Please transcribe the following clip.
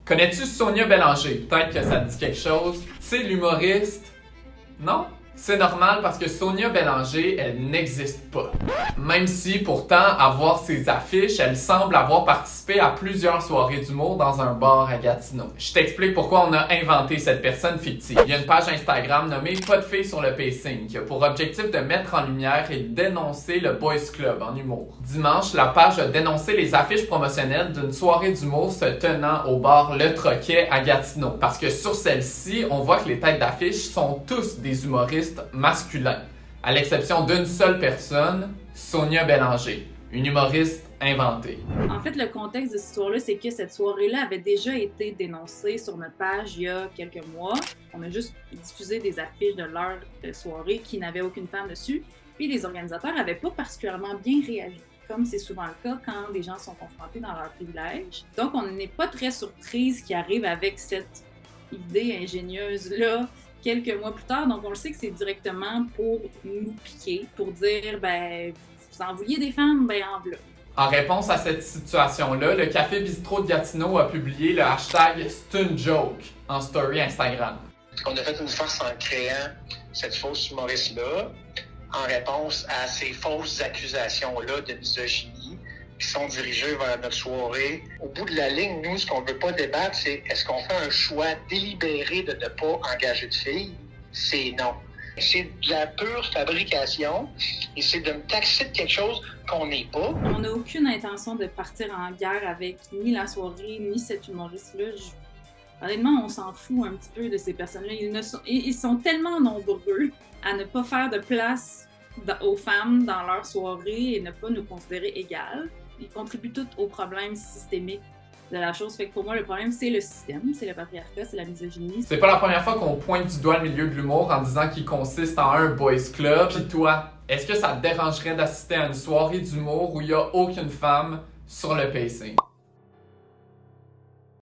Connais-tu Sonia Bélanger? Peut-être que ça te dit quelque chose. Tu sais, l'humoriste? Non? C'est normal parce que Sonia Bélanger, elle n'existe pas. Même si, pourtant, à voir ses affiches, elle semble avoir participé à plusieurs soirées d'humour dans un bar à Gatineau. Je t'explique pourquoi on a inventé cette personne fictive. Il y a une page Instagram nommée Pas de filles sur le pacing qui a pour objectif de mettre en lumière et dénoncer le Boys Club en humour. Dimanche, la page a dénoncé les affiches promotionnelles d'une soirée d'humour se tenant au bar Le Troquet à Gatineau. Parce que sur celle-ci, on voit que les têtes d'affiche sont tous des humoristes masculin, à l'exception d'une seule personne, Sonia Bélanger, une humoriste inventée. En fait, le contexte de cette histoire-là, c'est que cette soirée-là avait déjà été dénoncée sur notre page il y a quelques mois. On a juste diffusé des affiches de leur soirée qui n'avaient aucune femme dessus. Puis les organisateurs n'avaient pas particulièrement bien réagi, comme c'est souvent le cas quand des gens sont confrontés dans leur privilège. Donc, on n'est pas très surprise qu'ils arrivent avec cette idée ingénieuse-là quelques mois plus tard. Donc, on le sait que c'est directement pour nous piquer, pour dire, ben, vous en vouliez des femmes, ben, en voilà. En réponse à cette situation-là, le Café Bistrot de Gatineau a publié le hashtag C'est une joke en story Instagram. On a fait une farce en créant cette fausse humoriste-là en réponse à ces fausses accusations-là de misogynie qui sont dirigées vers notre soirée. Au bout de la ligne, nous, ce qu'on ne veut pas débattre, c'est est-ce qu'on fait un choix délibéré de ne pas engager de filles? C'est non. C'est de la pure fabrication et c'est de me taxer de quelque chose qu'on n'est pas. On n'a aucune intention de partir en guerre avec ni la soirée, ni cet humoriste-là. Honnêtement, on s'en fout un petit peu de ces personnes-là. Ils sont tellement nombreux à ne pas faire de place aux femmes dans leur soirée et ne pas nous considérer égales. Ils contribuent tous aux problèmes systémiques de la chose. Fait que pour moi, le problème, c'est le système, c'est le patriarcat, c'est la misogynie. C'est pas la première fois qu'on pointe du doigt le milieu de l'humour en disant qu'il consiste en un boys club. Puis toi, est-ce que ça te dérangerait d'assister à une soirée d'humour où il y a aucune femme sur le pacing?